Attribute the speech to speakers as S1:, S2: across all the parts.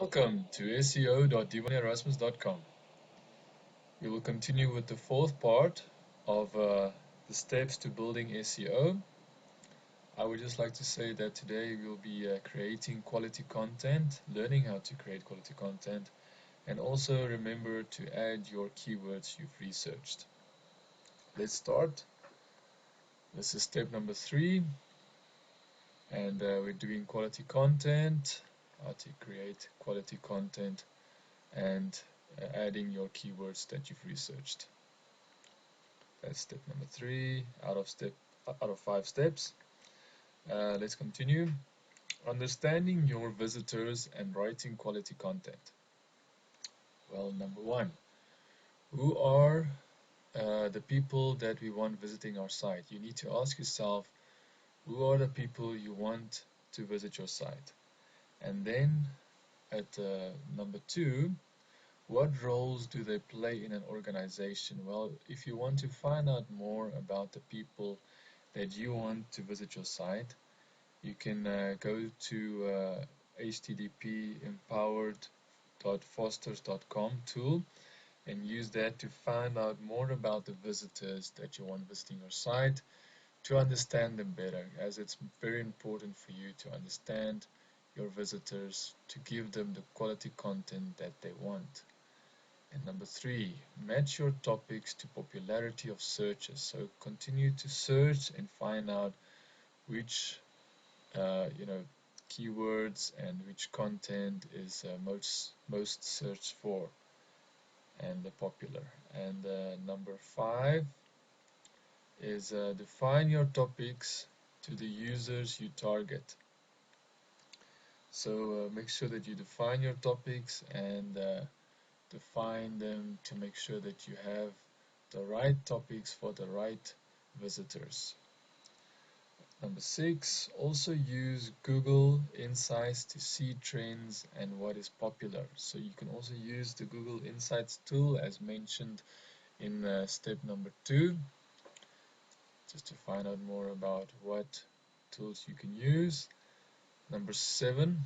S1: Welcome to SEO.divanerasmus.com. We will continue with the fourth part of the steps to building SEO. I would just like to say that today we'll be creating quality content, learning how to create quality content, and also remember to add your keywords you've researched. Let's start. This is step number 3, and we're doing quality content, how to create quality content, and adding your keywords that you've researched. That's step number 3 out of 5 steps. Let's continue. Understanding your visitors and writing quality content. Well, number 1, who are the people that we want visiting our site? You need to ask yourself, who are the people you want to visit your site? And then at number 2, what roles do they play in an organization? Well, if you want to find out more about the people that you want to visit your site, you can go to http empowered.fosters.com tool and use that to find out more about the visitors that you want visiting your site, to understand them better, as it's very important for you to understand your visitors, to give them the quality content that they want. And number 3, match your topics to popularity of searches. So continue to search and find out which keywords and which content is most searched for and popular. And number 5 is define your topics to the users you target. So make sure that you define your topics and define them to make sure that you have the right topics for the right visitors. Number 6, also use Google Insights to see trends and what is popular. So you can also use the Google Insights tool as mentioned in step number 2, just to find out more about what tools you can use. Number 7,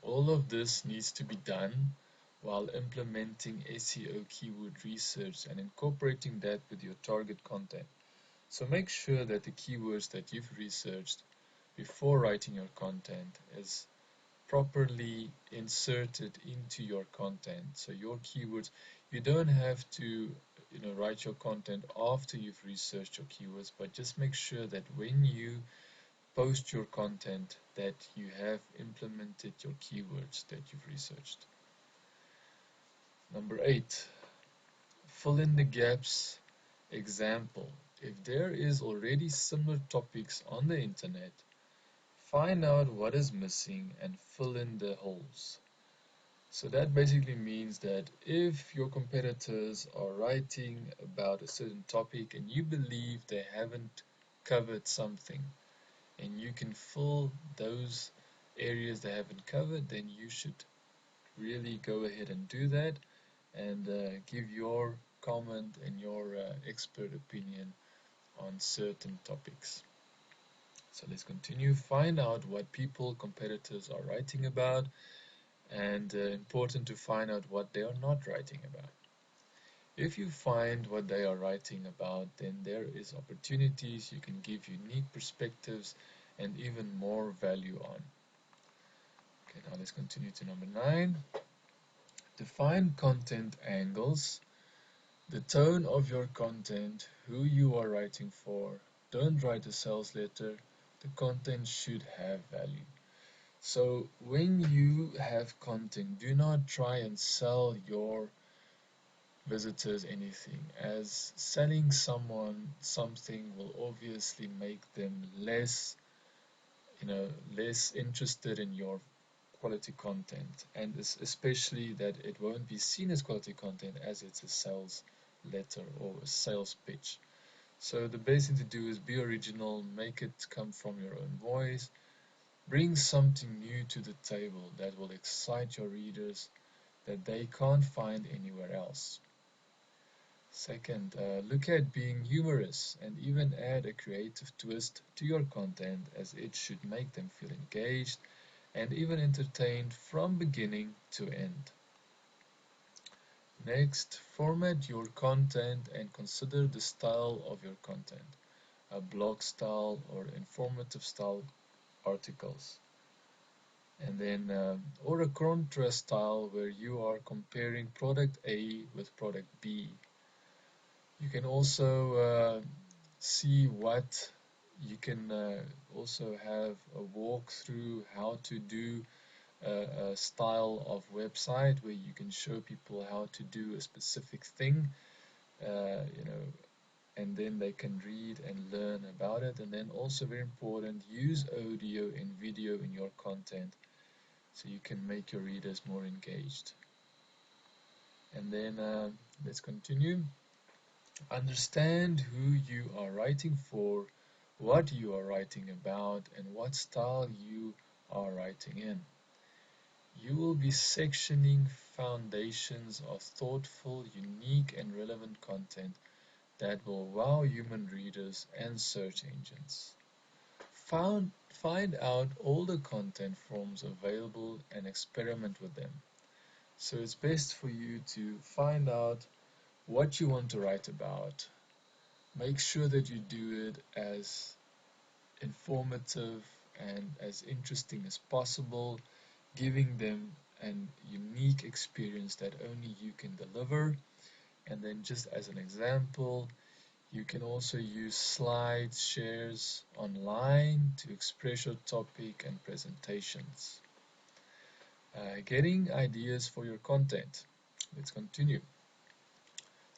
S1: all of this needs to be done while implementing SEO keyword research and incorporating that with your target content. So make sure that the keywords that you've researched before writing your content is properly inserted into your content. So your keywords, you don't have to write your content after you've researched your keywords, but just make sure that when you post your content that you have implemented your keywords that you've researched. Number 8, fill in the gaps. Example, if there is already similar topics on the internet, find out what is missing and fill in the holes. So that basically means that if your competitors are writing about a certain topic and you believe they haven't covered something, and you can fill those areas they haven't covered, then you should really go ahead and do that and give your comment and your expert opinion on certain topics. So let's continue. Find out what competitors are writing about, and important to find out what they are not writing about. If you find what they are writing about, then there is opportunities you can give unique perspectives and even more value on. Okay, now let's continue to number 9. Define content angles, the tone of your content, who you are writing for. Don't write a sales letter. The content should have value. So when you have content, do not try and sell your visitors anything, as selling someone something will obviously make them less interested in your quality content, and especially that it won't be seen as quality content as it's a sales letter or a sales pitch. So the best thing to do is be original, make it come from your own voice, bring something new to the table that will excite your readers that they can't find anywhere else. Second, look at being humorous and even add a creative twist to your content, as it should make them feel engaged and even entertained from beginning to end. Next, format your content and consider the style of your content, a blog style or informative style articles. And then, or a contrast style where you are comparing product A with product B. You can also see what you can also have a walk through how to do a style of website where you can show people how to do a specific thing, you know, and then they can read and learn about it. And then also very important, use audio and video in your content so you can make your readers more engaged. And then let's continue. Understand who you are writing for, what you are writing about, and what style you are writing in. You will be sectioning foundations of thoughtful, unique, and relevant content that will wow human readers and search engines. Find out all the content forms available and experiment with them. So it's best for you to find out what you want to write about. Make sure that you do it as informative and as interesting as possible, giving them an unique experience that only you can deliver. And then just as an example, you can also use slides, shares online to express your topic and presentations. Getting ideas for your content. Let's continue.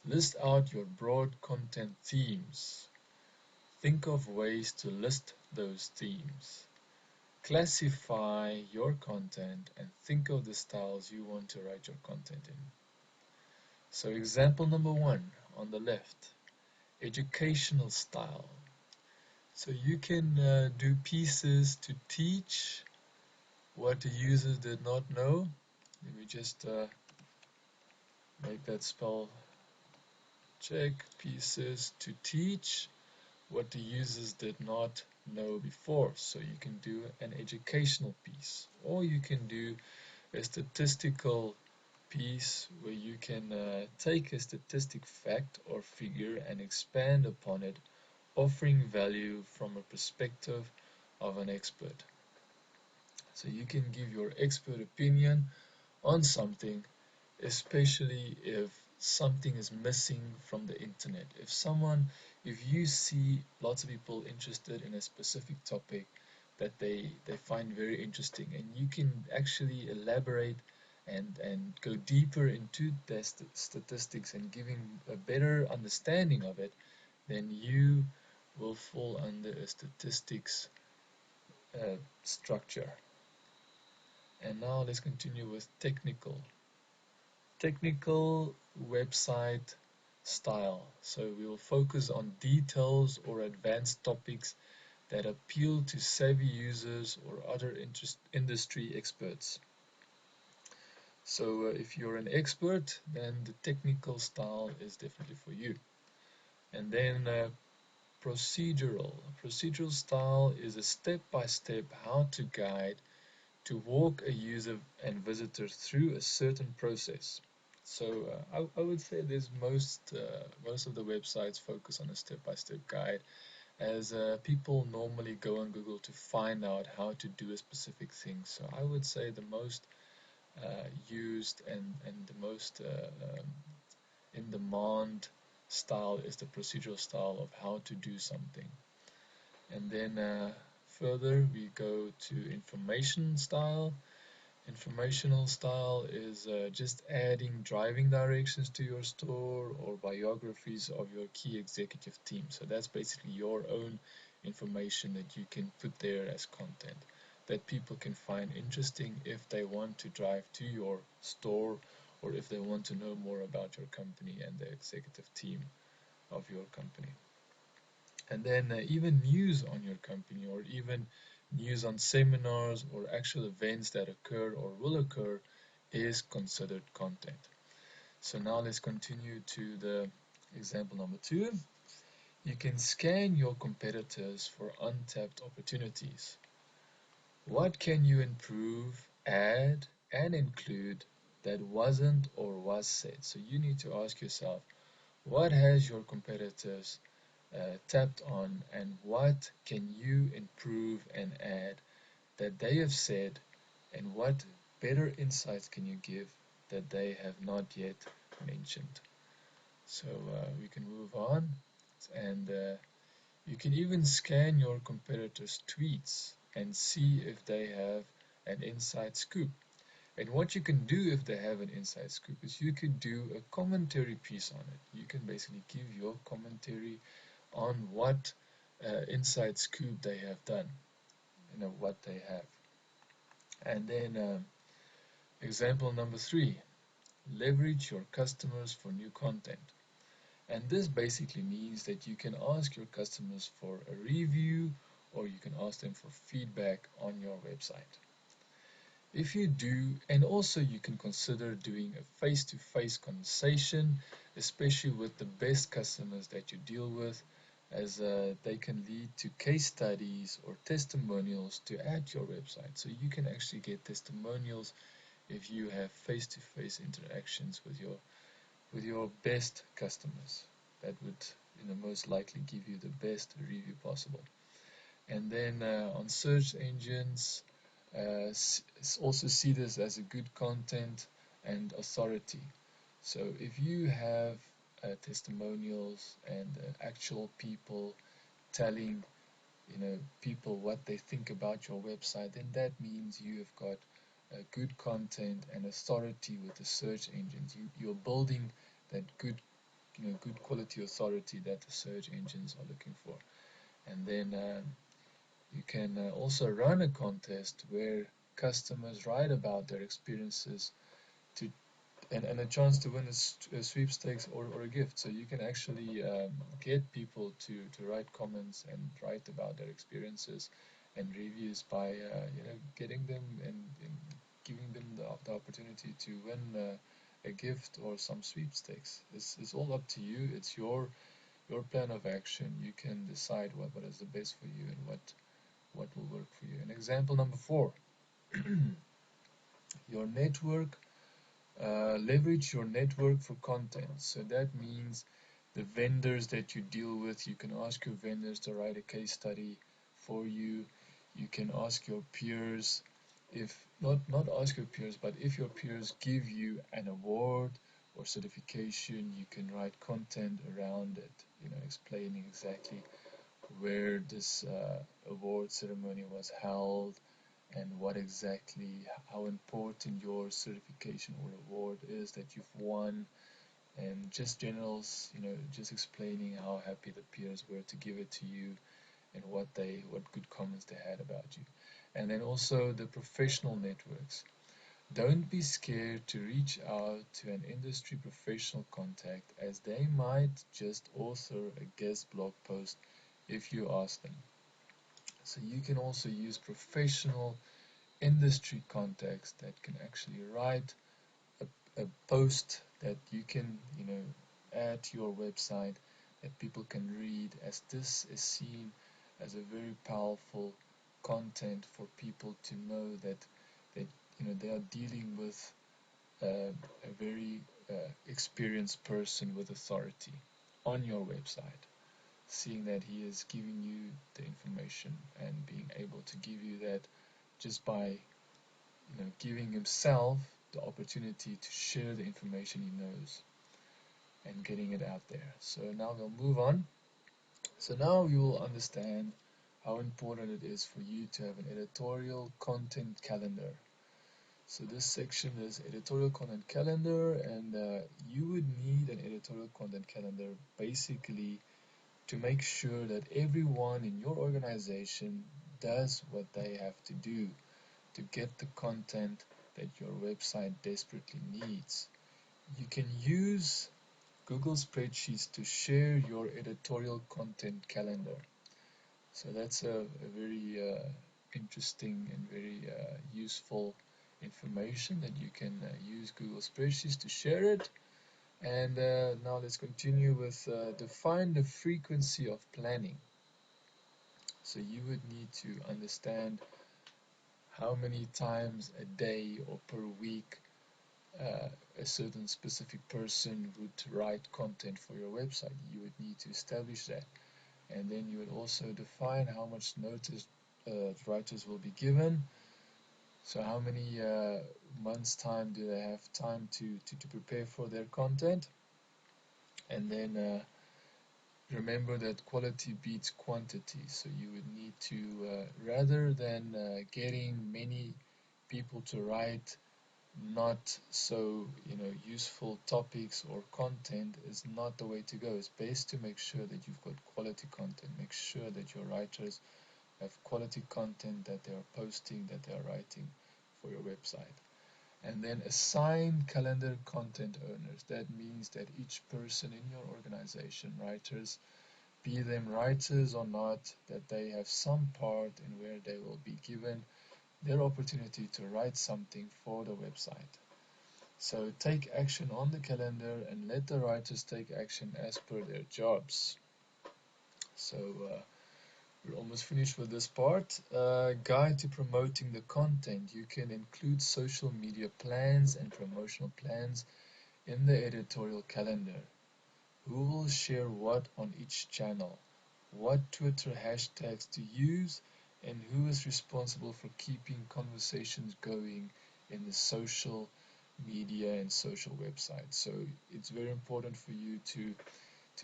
S1: List out your broad content themes. Think of ways to list those themes. Classify your content and think of the styles you want to write your content in. So example number 1 on the left, educational style. So you can do pieces to teach what the users did not know. Let me just make that spell check. Pieces to teach what the users did not know before. So you can do an educational piece, or you can do a statistical piece where you can take a statistic fact or figure and expand upon it, offering value from a perspective of an expert. So you can give your expert opinion on something, especially if something is missing from the internet. If you see lots of people interested in a specific topic that they find very interesting, and you can actually elaborate and go deeper into the statistics and giving a better understanding of it, then you will fall under a statistics structure. And now let's continue with technical website style. So we will focus on details or advanced topics that appeal to savvy users or other industry experts. So if you're an expert, then the technical style is definitely for you. And then procedural. Procedural style is a step-by-step how-to guide to walk a user and visitor through a certain process. So I would say there's most of the websites focus on a step-by-step guide, as people normally go on Google to find out how to do a specific thing. So I would say the most used and the most in demand style is the procedural style of how to do something. And then further we go to information style. Informational style is just adding driving directions to your store or biographies of your key executive team. So that's basically your own information that you can put there as content that people can find interesting if they want to drive to your store or if they want to know more about your company and the executive team of your company. And then even news on your company or even news on seminars or actual events that occur or will occur is considered content. So now let's continue to the example number 2. You can scan your competitors for untapped opportunities. What can you improve, add, and include that wasn't or was said? So you need to ask yourself, what has your competitors tapped on, and what can you improve and add that they have said, and what better insights can you give that they have not yet mentioned? So we can move on, and you can even scan your competitors' tweets and see if they have an inside scoop. And what you can do if they have an inside scoop is you could do a commentary piece on it. You can basically give your commentary on what inside scoop they have done, what they have. And then example number 3, leverage your customers for new content. And this basically means that you can ask your customers for a review, or you can ask them for feedback on your website. If you do, and also you can consider doing a face-to-face conversation, especially with the best customers that you deal with, as they can lead to case studies or testimonials to add to your website. So you can actually get testimonials if you have face-to-face interactions with your best customers. That would, most likely give you the best review possible. And then on search engines, also see this as a good content and authority. So if you have testimonials and actual people telling people what they think about your website, then that means you have got good content and authority with the search engines. You're building that good quality authority that the search engines are looking for. And then you can also run a contest where customers write about their experiences to and a chance to win a sweepstakes or a gift. So you can actually get people to write comments and write about their experiences and reviews by getting them and giving them the opportunity to win a gift or some sweepstakes. It's all up to you. It's your plan of action. You can decide what is the best for you and what will work for you. And example number 4, your network. Leverage your network for content. So that means the vendors that you deal with, you can ask your vendors to write a case study for you. You can ask your peers, if not ask your peers, but if your peers give you an award or certification, you can write content around it, explaining exactly where this award ceremony was held, and how important your certification or award is that you've won, and just just explaining how happy the peers were to give it to you, and what good comments they had about you. And then also the professional networks. Don't be scared to reach out to an industry professional contact, as they might just author a guest blog post if you ask them. So you can also use professional industry contacts that can actually write a post that you can add to your website that people can read, as this is seen as a very powerful content for people to know that they are dealing with a very experienced person with authority on your website, seeing that he is giving you the information and being able to give you that just by giving himself the opportunity to share the information he knows and getting it out there. So now we'll move on. So now you will understand how important it is for you to have an editorial content calendar. So this section is editorial content calendar, and you would need an editorial content calendar basically to make sure that everyone in your organization does what they have to do to get the content that your website desperately needs. You can use Google Spreadsheets to share your editorial content calendar. So that's a very interesting and very useful information that you can use Google Spreadsheets to share it. And now let's continue with define the frequency of planning. So you would need to understand how many times a day or per week a certain specific person would write content for your website. You would need to establish that. And then you would also define how much notice writers will be given. So how many months time do they have time to prepare for their content? And then remember that quality beats quantity. So you would need to, rather than getting many people to write not so useful topics or content is not the way to go. It's best to make sure that you've got quality content. Make sure that your writers have quality content that they are posting, that they are writing for your website. And then assign calendar content owners. That means that each person in your organization, writers, be them writers or not, that they have some part in where they will be given their opportunity to write something for the website. So take action on the calendar and let the writers take action as per their jobs. So we're almost finished with this part. Guide to promoting the content. You can include social media plans and promotional plans in the editorial calendar. Who will share what on each channel? What Twitter hashtags to use? And who is responsible for keeping conversations going in the social media and social websites? So it's very important for you to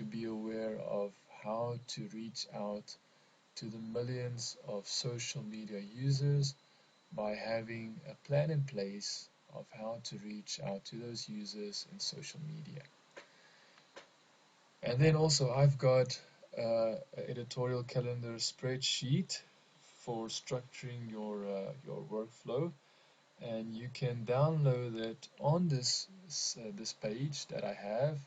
S1: be aware of how to reach out to the millions of social media users by having a plan in place of how to reach out to those users in social media. And then also I've got an editorial calendar spreadsheet for structuring your workflow, and you can download it on this page that I have,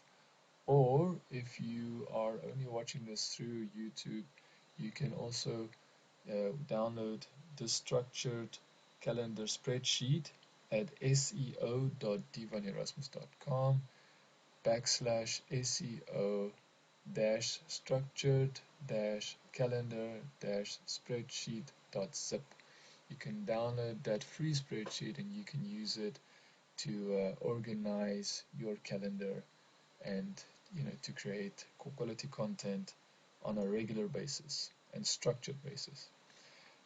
S1: or if you are only watching this through YouTube, you can also download the structured calendar spreadsheet at seo.divanerasmus.com/SEO structured calendar spreadsheet.zip. You can download that free spreadsheet and you can use it to organize your calendar and to create quality content on a regular basis and structured basis.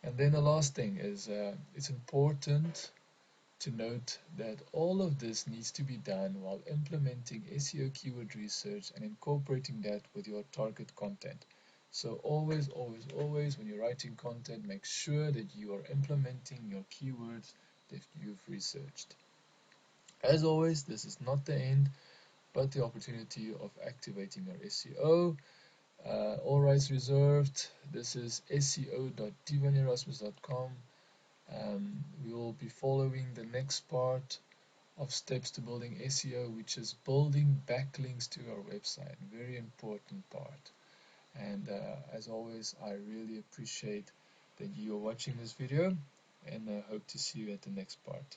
S1: And then the last thing is it's important to note that all of this needs to be done while implementing SEO keyword research and incorporating that with your target content. So always, always, always when you're writing content, make sure that you are implementing your keywords that you've researched. As always, this is not the end, but the opportunity of activating your SEO. All rights reserved. This is seo.divanerasmus.com. We will be following the next part of steps to building SEO, which is building backlinks to our website. Very important part. And as always, I really appreciate that you are watching this video, and I hope to see you at the next part.